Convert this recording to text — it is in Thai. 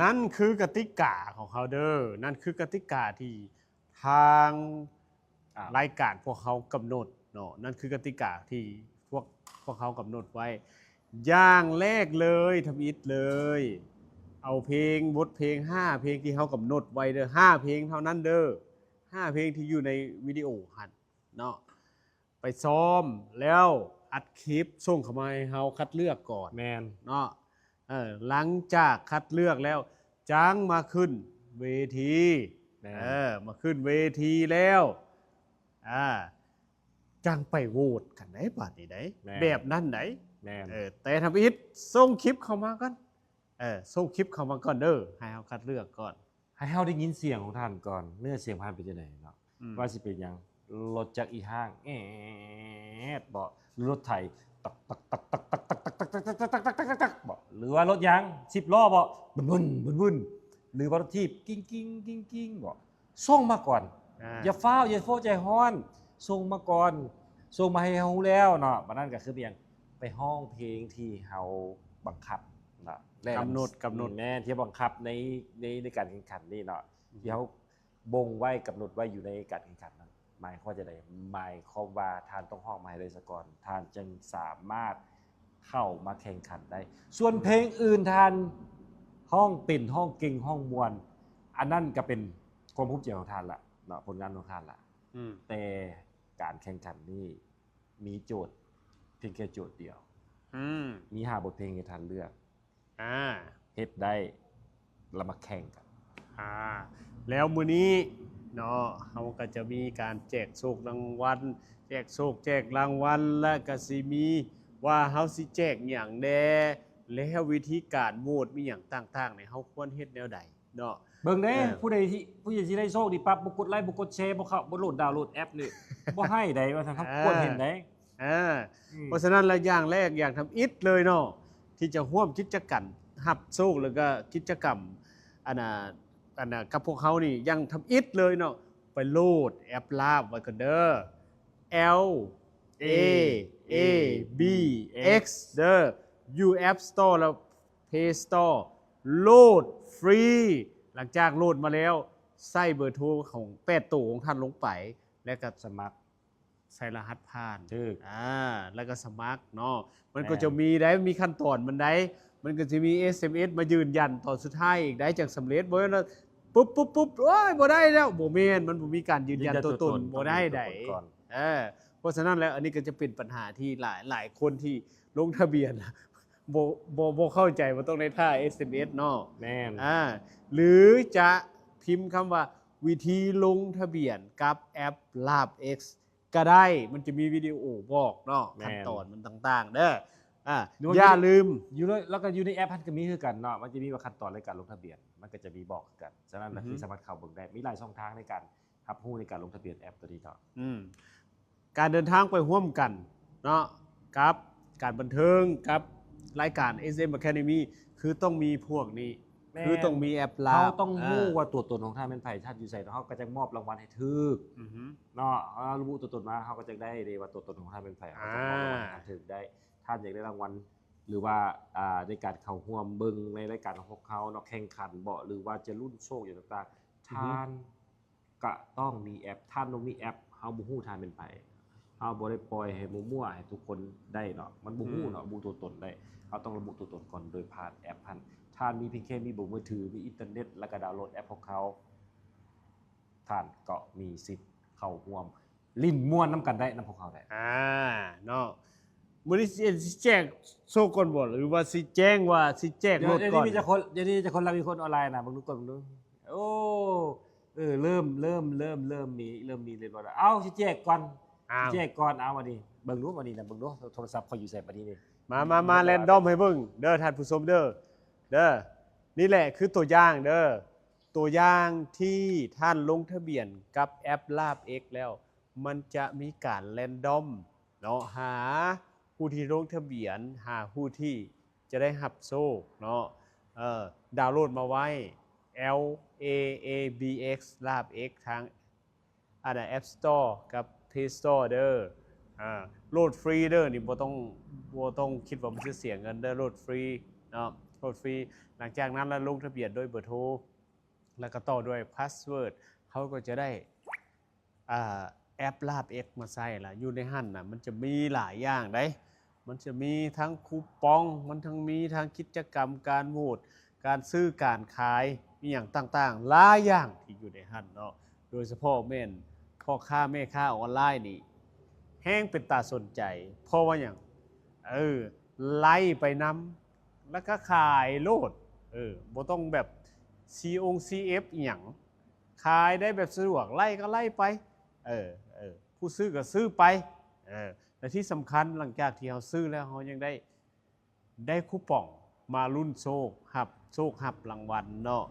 นั่นคือกติกาของเขาเด้อนั่นคือกติกาที่ทางรายการพวกเขากำหนดเนาะนั่นคือกติกาที่พวกเขากำหนดไว้อย่างแรกเลยทำอิฐเลยเอาเพลงบทเพลง5เพลงที่เขากำหนดไว้เด้อ5เพลงเท่านั้นเด้อ5เพลงที่อยู่ในวิดีโอหันเนาะไปซ้อมแล้วอัดคลิปส่งเข้ามาให้เขาคัดเลือกก่อนแมนเนาะหลังจากคัดเลือกแล้วจังมาขึ้นเวทีมาขึ้นเวทีแล้วจังไปโหวตกันได้บัดนี้ได้แบบนั้นไหนแต่ทำอิฐส่งคลิปเข้ามาก่อนส่งคลิปเข้ามาก่อนเด้อให้เขาคัดเลือกก่อนให้เฮาได้ยินเสียงของท่านก่อนเนื้อเสียงผ่านเป็นจังได๋เนาะว่าสิเป็นหยังรถจักรอีห้างบ่รถไถตักตักตักตักตักตักตักตักตักตักตักตักตักตักตักบ่หรือว่ารถยาง10ล้อบ่บึ้นหรือว่ารถทีบกิ้งกิ้งกิ้งกิ้งบ่ส่งมาก่อนอย่าฟ้าวอย่าโฟใจฮ้อนส่งมาก่อนส่งมาให้เฮาแล้วเนาะบัดนั้นก็คือเพียงไปห้องเพลงที่เฮาบังคับเนาะกำหนดแม่ที่บังคับในการแข่งขันนี่เนาะที่เขาบ่งไว้กำหนดไว้อยู่ในการแข่งขันนั้นหมายความจะได้หมายความว่าท่านต้องห้องมาให้ได้ซะก่อนท่านจึงสามารถเข้ามาแข่งขันได้ส่วนเพลงอื่นท่านห้องปิ่นห้องเก่งห้องมวลอันนั้นก็เป็นความภูมิใจของท่านละเนาะผลงานของท่านละแต่การแข่งขันนี่มีโจทย์เพียงแค่โจทย์เดียวมี5บทเพลงให้ท่านเลือกเฮ็ดได้แล้วมาแข่งกันแล้วมื้อนี้เนาะเฮาก็จะมีการแจกโชครางวัลแจกโชคแจกรางวัลและก็สิมีว่าเฮาสิแจกหยังแน่แล้ววิธีการโหวตมีหยังต่างๆเนี่ยเฮาควรเฮ็ดแนวใดเนาะเบิ่งเด้ผู้ใดที่ผู้ใดสิได้โชคดีปั๊บบ่กดไลค์บ่กดแชร์บ่เข้าบ่โหลดดาวน์โหลดแอปนี่บ่ให้ได้ว่าซั่นครับควรเห็นได้เพราะฉะนั้นแล้วอย่างแรกอย่างทำอิฐเลยเนาะที่จะร่วมกิจกรรมรับโชคแล้วก็กิจกรรมอันน่ะกับพวกเขานี่ยังทำอิฐเลยเนาะไปโหลดแอปลาบไว้กันเด้อ L A A B X เด้อ U App Store แล้ว Play Store โหลดฟรีหลังจากโหลดมาแล้วใส่เบอร์โทรของ8ตัวของท่านลงไปแล้วก็สมัครใส่รหัสผ่านแล้วก็สมัครเนาะมันก็จะมีได้มีขั้นตอนมันก็จะมี SMS มายืนยันตอนสุดท้ายอีกได้จากสำเร็จบ่ว่าปุ๊บโอ้ยบ่ได้แล้วบ่แม่นมันบ่มีการยืนยันตัวตนบ่ได้ไดเพราะฉะนั้นแล้วอันนี้ก็จะเป็นปัญหาที่หลายคนที่ลงทะเบียนบ่เข้าใจว่าต้องได้ท่า SMS เนาะแม่นหรือจะพิมพ์คำว่าวิธีลงทะเบียนกับแอป Lab X ก็ได้มันจะมีวิดีโอบอกเนาะขั้นตอนมันต่างๆเด้ออย่าลืมอยู่แล้วก็อยู่ในแอปมันก็มีคือกันเนาะมันจะมีว่าขั้นตอนในการลงทะเบียนมันก็จะมีบอกกันฉะนั้นก็คือสามารถเข้าเบิ่งได้มีหลายช่องทางในการรับรู้ในการลงทะเบียนแอปตัวนี้เนาะการเดินทางไปร่วมกันเนาะกับการบันเทิงกับรายการ SM Academy คือต้องมีพวกนี้คือต้องมีแอปลาเราต้องรู้ว่าตัวตนของท่านเป็นไผท่านอยู่ไสเฮาก็จะมอบรางวัลให้ถึกเนาะระบุตัวตนมาเฮาก็จะได้ว่าตัวตนของท่านเป็นไผเฮาจะมอบรางวัลให้ถึกได้ท่านอยากได้รางวัลหรือว่าในการเข้าร่วมเบิ่งในรายการของพวกเขาเนาะแข่งขันบ่หรือว่าจะลุ้นโชคอย่างต่างๆท่านก็ต้องมีแอปท่านต้องมีแอปเฮาบ่ฮู้ท่านเป็นไผเฮาบ่ได้ปล่อยให้มั่วๆให้ทุกคนได้เนาะมันบ่ฮู้เนาะบ่ตัวตนได้เฮาต้องระบุตัวตนก่อนโดยผ่านแอปท่านมีเพียงแค่มีมือถือมีอินเทอร์เน็ตแล้วก็ดาวน์โหลดแอปของเขาท่านก็มีสิทธิ์เข้าร่วมลิ้นม่วนนำกันได้นำพวกเขาได้เนาะมื้อนี้สิแจ้งโชคก่อนบ่หรือว่าสิแจ้งว่าสิแจ้งโหลดก่อนเดี๋ยวนี้จะคนเรามีคนออนไลน์น่ะเบิ่งดูก่อนเบิ่งดูโอ้เริ่มมีเล่นบ่ล่ะเอ้าสิแจ้งก่อนสิแจ้งก่อนเอามาดิเบิ่งดูมานี่น่ะเบิ่งดูโทรศัพท์เขาอยู่ไสบัดนี้นี่มาแรนดอมให้เบิ่งเด้อท่านผู้ชมเด้อนี่แหละคือตัวอย่างเด้อตัวอย่างที่ท่านลงทะเบียนกับแอป Lab X แล้วมันจะมีการแรนดอมเนาะหาผู้ที่ลงทะเบียนหาผู้ที่จะได้รับโชคเนาะดาวน์โหลดมาไว้ LAABX Lab X ทางApp Store กับ Play Store เด้อโหลดฟรีเด้อนี่บ่ต้องคิดว่ามันจะเสียเงินเด้อโหลดฟรีเนาะ โหลดฟรีหลังจากนั้นแล้วลงทะเบียนด้วยเบอร์โทรแล้วก็ต่อด้วยพาสเวิร์ดเขาก็จะได้แอปลาบ X มาใส่ล่ะอยู่ในหั่นน่ะมันจะมีหลายอย่างได้มันจะมีทั้งคูปองมันทั้งมีทั้งกิจกรรมการโหวตการซื้อการขายมีอย่างต่างๆหลายอย่างที่อยู่ในหั่นเนาะโดยเฉพาะแม่นพ่อค้าแม่ค้าออนไลน์นี่แห้งเป็นตาสนใจเพราะว่าอย่างไล่ไปนำแล้วก็ขายโลดบ่ต้องแบบ CF อหย่างขายได้แบบสะดวกไล่ก็ไล่ไปผู้ซื้อก็ซื้อไปและที่สำคัญหลังจากที่เราซื้อแล้วเรายังได้คูปองมาลุ้นโชคหับรางวัลเนาะ